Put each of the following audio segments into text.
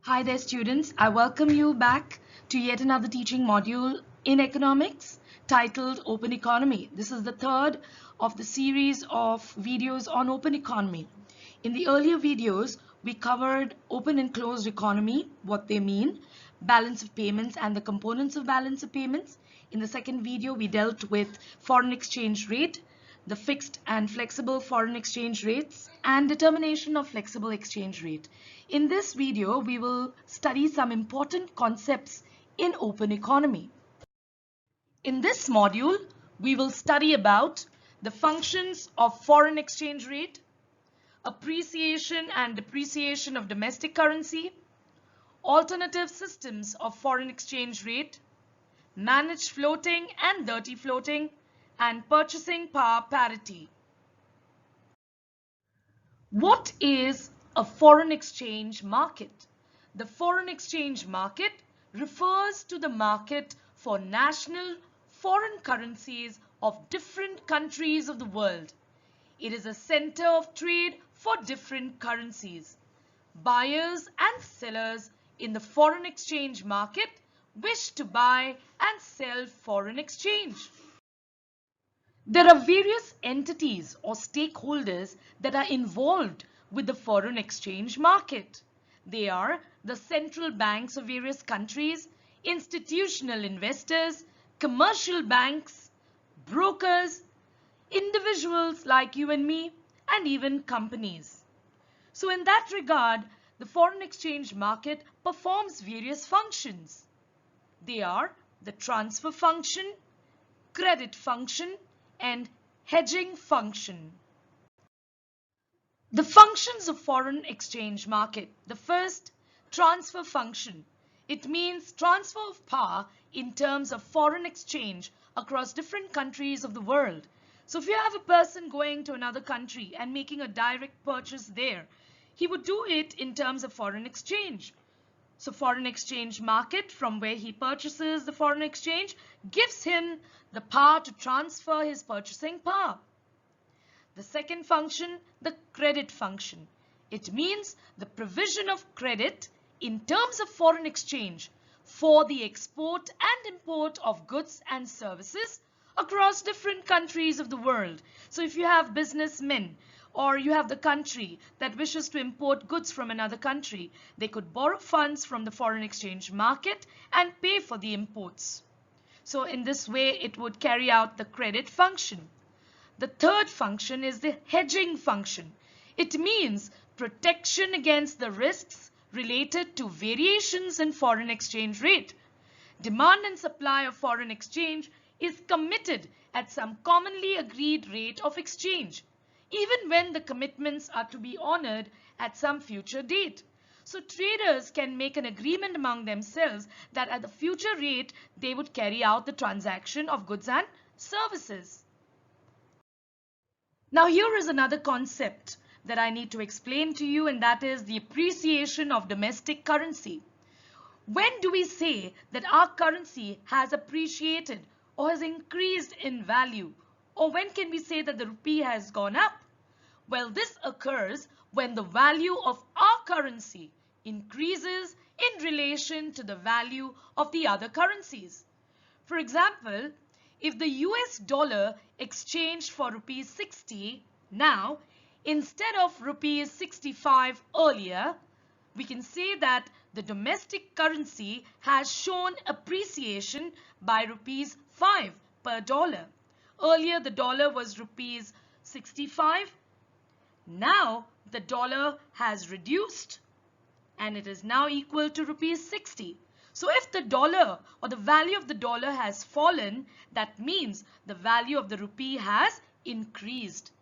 Hi there students, I welcome you back to yet another teaching module in economics titled Open Economy. This is the third of the series of videos on open economy. In the earlier videos, we covered open and closed economy, what they mean, balance of payments and the components of balance of payments. In the second video, we dealt with foreign exchange rate, the fixed and flexible foreign exchange rates, and determination of flexible exchange rate. In this video, we will study some important concepts in open economy. In this module, we will study about the functions of foreign exchange rate, appreciation and depreciation of domestic currency, alternative systems of foreign exchange rate, managed floating and dirty floating, and purchasing power parity. What is a foreign exchange market? The foreign exchange market refers to the market for national foreign currencies of different countries of the world. It is a center of trade for different currencies. Buyers and sellers in the foreign exchange market wish to buy and sell foreign exchange. There are various entities or stakeholders that are involved with the foreign exchange market. They are the central banks of various countries, institutional investors, commercial banks, brokers, individuals like you and me, and even companies. So in that regard, the foreign exchange market performs various functions. They are the transfer function, credit function, and hedging function. The functions of foreign exchange market. The first, transfer function. It means transfer of power in terms of foreign exchange across different countries of the world. So if you have a person going to another country and making a direct purchase there, he would do it in terms of foreign exchange. So foreign exchange market, from where he purchases the foreign exchange, gives him the power to transfer his purchasing power. The second function, the credit function. It means the provision of credit in terms of foreign exchange for the export and import of goods and services across different countries of the world. So if you have businessmen or you have the country that wishes to import goods from another country, they could borrow funds from the foreign exchange market and pay for the imports. So in this way, it would carry out the credit function. The third function is the hedging function. It means protection against the risks related to variations in foreign exchange rate. Demand and supply of foreign exchange is committed at some commonly agreed rate of exchange, even when the commitments are to be honored at some future date. So traders can make an agreement among themselves that at the future rate they would carry out the transaction of goods and services. Now here is another concept that I need to explain to you, and that is the appreciation of domestic currency. When do we say that our currency has appreciated or has increased in value? Or when can we say that the rupee has gone up? Well, this occurs when the value of our currency increases in relation to the value of the other currencies. For example, if the US dollar exchanged for rupees 60 now, instead of rupees 65 earlier, we can say that the domestic currency has shown appreciation by rupees 5 per dollar. Earlier the dollar was rupees 65. Now the dollar has reduced and it is now equal to rupees 60. So if the dollar or the value of the dollar has fallen, that means the value of the rupee has increased.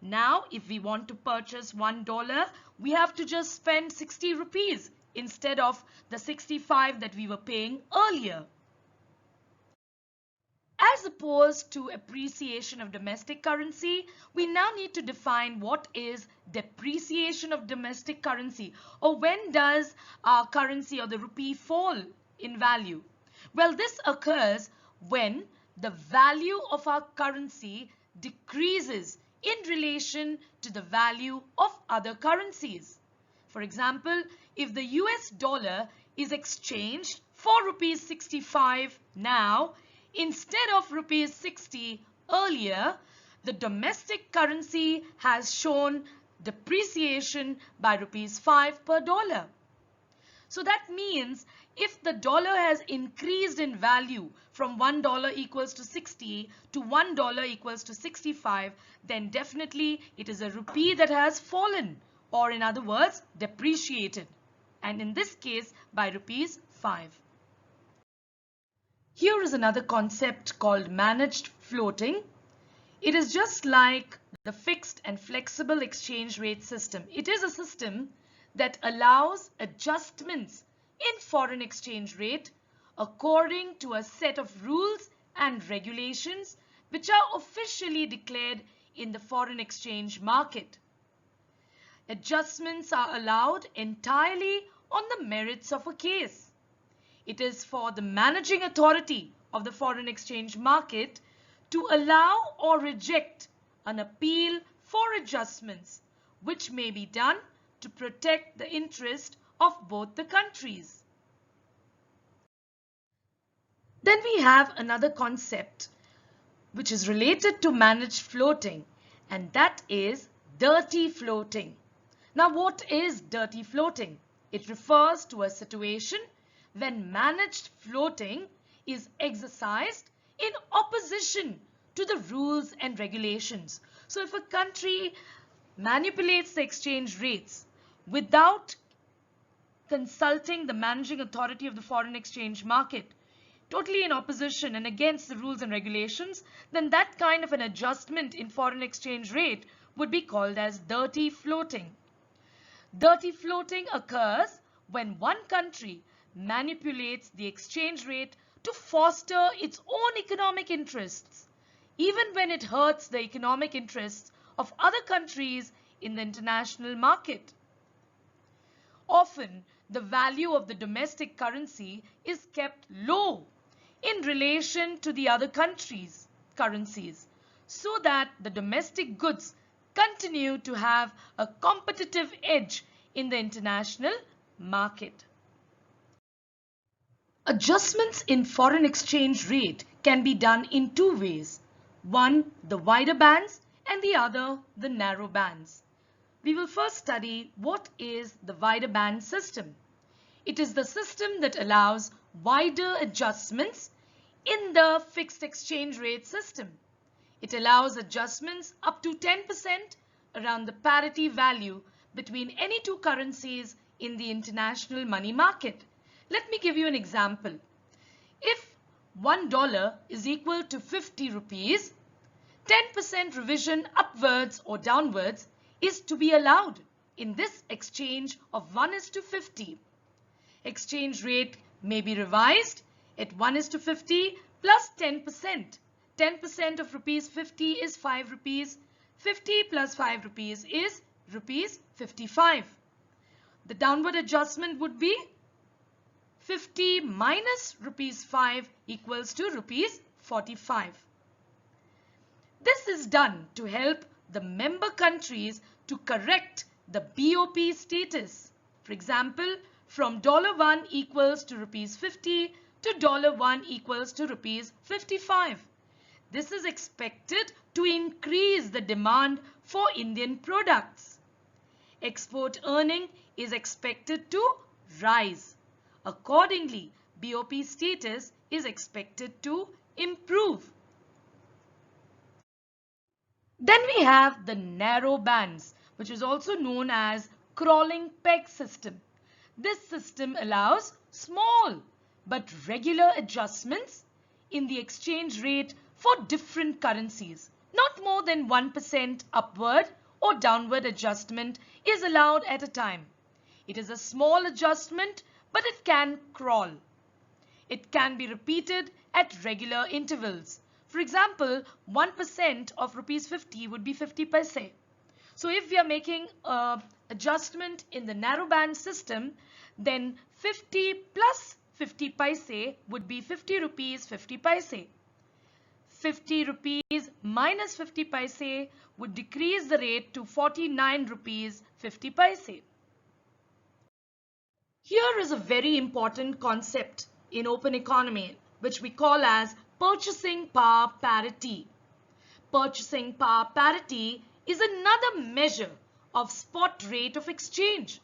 Now if we want to purchase $1, we have to just spend 60 rupees instead of the 65 that we were paying earlier. As opposed to appreciation of domestic currency, we now need to define what is depreciation of domestic currency, or when does our currency or the rupee fall in value. Well, this occurs when the value of our currency decreases in relation to the value of other currencies. For example, if the US dollar is exchanged for rupees 65 now instead of rupees 60 earlier, the domestic currency has shown depreciation by rupees 5 per dollar. So that means if the dollar has increased in value from $1 equals to 60 to $1 equals to 65, then definitely it is a rupee that has fallen, or in other words, depreciated. And in this case, by rupees 5. Here is another concept called managed floating. It is just like the fixed and flexible exchange rate system. It is a system that allows adjustments in foreign exchange rate according to a set of rules and regulations which are officially declared in the foreign exchange market. Adjustments are allowed entirely on the merits of a case. It is for the managing authority of the foreign exchange market to allow or reject an appeal for adjustments, which may be done to protect the interest of both the countries. Then we have another concept which is related to managed floating, and that is dirty floating. Now, what is dirty floating? It refers to a situation when managed floating is exercised in opposition to the rules and regulations. So if a country manipulates the exchange rates without consulting the managing authority of the foreign exchange market, totally in opposition and against the rules and regulations, then that kind of an adjustment in foreign exchange rate would be called as dirty floating. Dirty floating occurs when one country manipulates the exchange rate to foster its own economic interests, even when it hurts the economic interests of other countries in the international market. Often, the value of the domestic currency is kept low in relation to the other countries' currencies, so that the domestic goods continue to have a competitive edge in the international market. Adjustments in foreign exchange rate can be done in two ways. One, the wider bands, and the other, the narrow bands. We will first study what is the wider band system. It is the system that allows wider adjustments in the fixed exchange rate system. It allows adjustments up to 10% around the parity value between any two currencies in the international money market. Let me give you an example. If $1 is equal to 50 rupees, 10% revision upwards or downwards is to be allowed in this exchange of 1:50. Exchange rate may be revised at 1:50 plus 10%. 10% of rupees 50 is 5 rupees. 50 plus 5 rupees is rupees 55. The downward adjustment would be 50 minus rupees 5 equals to rupees 45. This is done to help the member countries to correct the BOP status. For example, from $1 equals to rupees 50 to $1 equals to rupees 55. This is expected to increase the demand for Indian products. Export earning is expected to rise. Accordingly, BOP status is expected to improve. Then we have the narrow bands, which is also known as crawling peg system. This system allows small but regular adjustments in the exchange rate for different currencies. Not more than 1% upward or downward adjustment is allowed at a time. It is a small adjustment, but it can crawl. It can be repeated at regular intervals. For example, 1% of rupees 50 would be 50 paise. So if we are making an adjustment in the narrow band system, then 50 plus 50 paise would be 50 rupees 50 paise. 50 rupees minus 50 paise would decrease the rate to 49 rupees 50 paise. Here is a very important concept in open economy, which we call as purchasing power parity. Purchasing power parity is another measure of spot rate of exchange.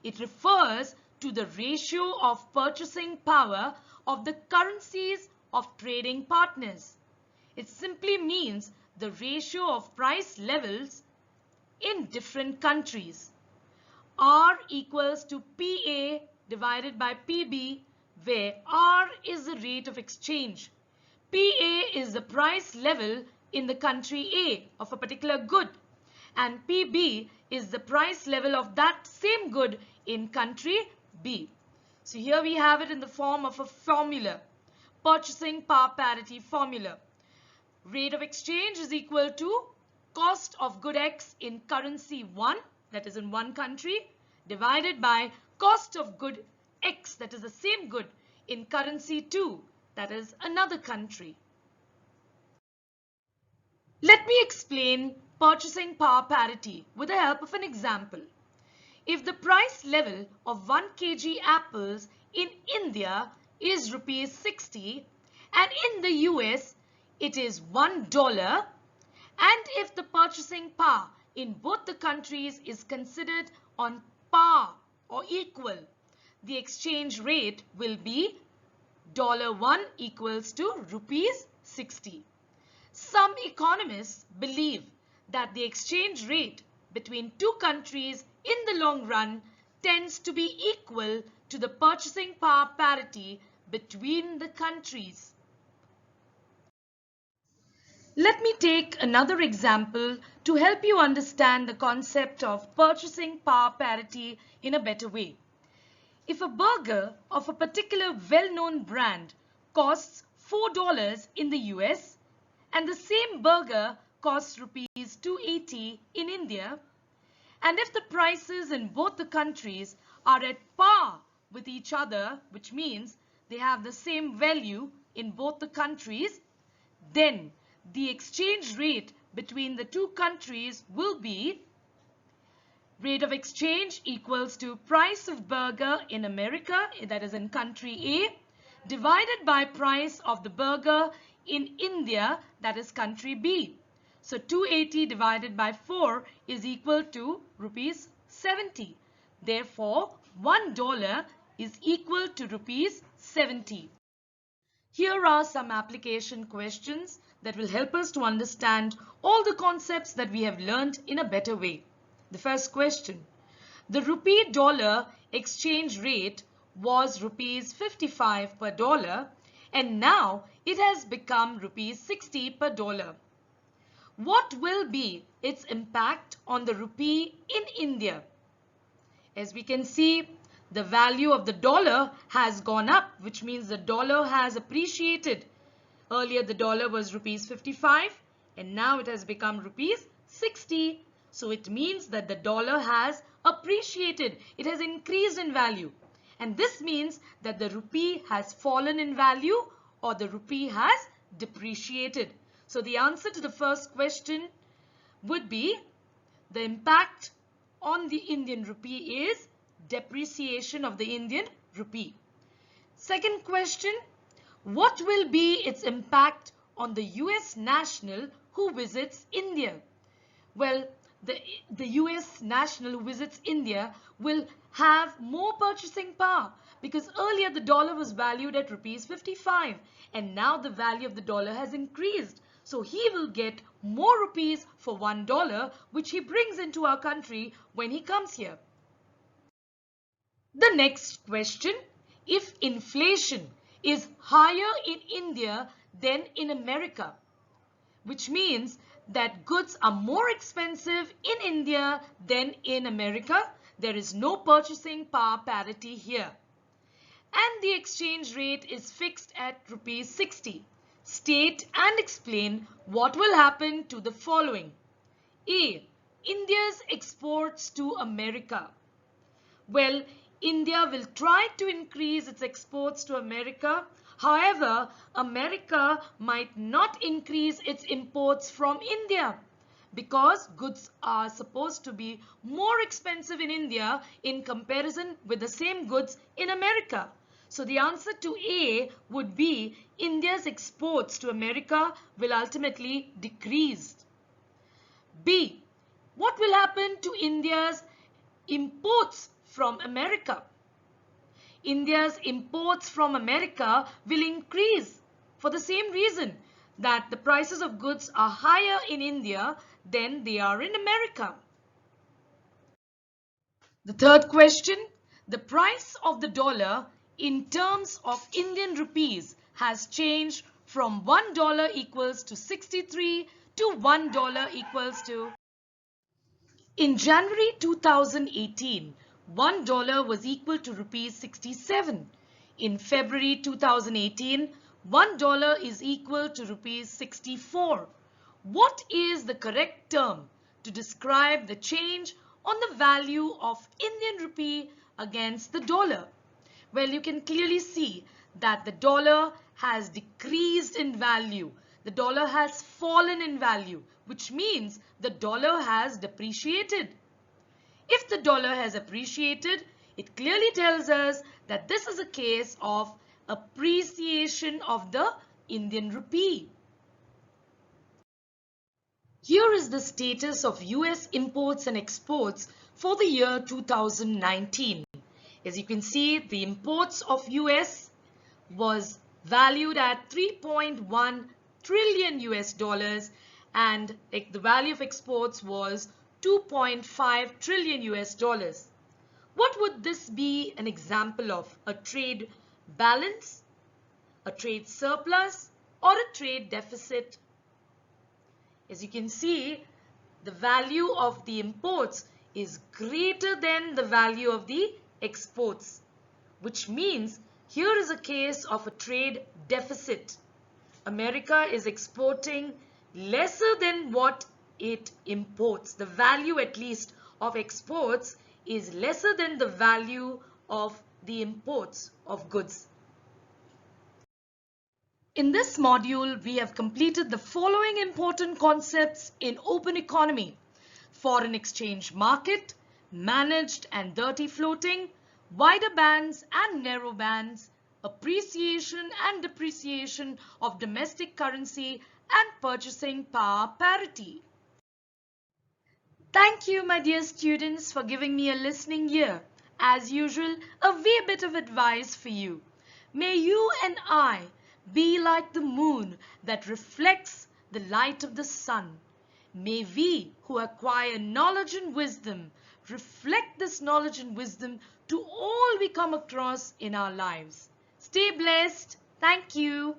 It refers to the ratio of purchasing power of the currencies of trading partners. It simply means the ratio of price levels in different countries. R equals to PA divided by PB, where R is the rate of exchange. PA is the price level in the country A of a particular good, and PB is the price level of that same good in country B. So here we have it in the form of a formula, purchasing power parity formula. Rate of exchange is equal to cost of good X in currency 1, that is in one country, divided by cost of good X, that is the same good, in currency 2, that is another country. Let me explain purchasing power parity with the help of an example. If the price level of 1 kg apples in India is rupees 60 and in the US it is $1, and if the purchasing power in both the countries is considered on par or equal, the exchange rate will be $1 equals to rupees 60. Some economists believe that the exchange rate between two countries in the long run tends to be equal to the purchasing power parity between the countries. Let me take another example to help you understand the concept of purchasing power parity in a better way. If a burger of a particular well-known brand costs $4 in the US and the same burger costs rupees 280 in India, and if the prices in both the countries are at par with each other, which means they have the same value in both the countries, then the exchange rate between the two countries will be rate of exchange equals to price of burger in America, that is in country A, divided by price of the burger in India, that is country B. So 280 divided by 4 is equal to rupees 70. Therefore, $1 is equal to rupees 70. Here are some application questions that will help us to understand all the concepts that we have learned in a better way. The first question. The rupee dollar exchange rate was rupees 55 per dollar and now it has become rupees 60 per dollar. What will be its impact on the rupee in India? As we can see, the value of the dollar has gone up, which means the dollar has appreciated. Earlier the dollar was rupees 55 and now it has become rupees 60. So it means that the dollar has appreciated. It has increased in value. And this means that the rupee has fallen in value or the rupee has depreciated. So the answer to the first question would be the impact on the Indian rupee is depreciation of the Indian rupee. Second question, what will be its impact on the US national who visits India? Well, the US national who visits India will have more purchasing power because earlier the dollar was valued at rupees 55 and now the value of the dollar has increased. So he will get more rupees for $1 which he brings into our country when he comes here. The next question, if inflation is higher in India than in America, which means that goods are more expensive in India than in America, there is no purchasing power parity here. And the exchange rate is fixed at rupees 60. State and explain what will happen to the following. A. India's exports to America. Well, India will try to increase its exports to America. However, America might not increase its imports from India because goods are supposed to be more expensive in India in comparison with the same goods in America. So the answer to A would be India's exports to America will ultimately decrease. B. What will happen to India's imports from America? India's imports from America will increase for the same reason that the prices of goods are higher in India than they are in America. The third question, the price of the dollar in terms of Indian rupees has changed from $1 equals to 63 to $1 equals to. In January 2018, $1 was equal to rupees 67. In February 2018, $1 is equal to rupees 64. What is the correct term to describe the change on the value of Indian rupee against the dollar? Well, you can clearly see that the dollar has decreased in value. The dollar has fallen in value, which means the dollar has depreciated. If the dollar has appreciated, it clearly tells us that this is a case of appreciation of the Indian rupee. Here is the status of US imports and exports for the year 2019. As you can see, the imports of US was valued at 3.1 trillion US dollars and the value of exports was 2.5 trillion US dollars. What would this be an example of? A trade balance, a trade surplus, or a trade deficit? As you can see, the value of the imports is greater than the value of the exports, which means here is a case of a trade deficit. America is exporting lesser than what it imports. The value, at least, of exports is lesser than the value of the imports of goods. In this module, we have completed the following important concepts in open economy: foreign exchange market, managed and dirty floating, wider bands and narrow bands, appreciation and depreciation of domestic currency, and purchasing power parity. Thank you, my dear students, for giving me a listening ear. As usual, a wee bit of advice for you. May you and I be like the moon that reflects the light of the sun. May we who acquire knowledge and wisdom reflect this knowledge and wisdom to all we come across in our lives. Stay blessed. Thank you.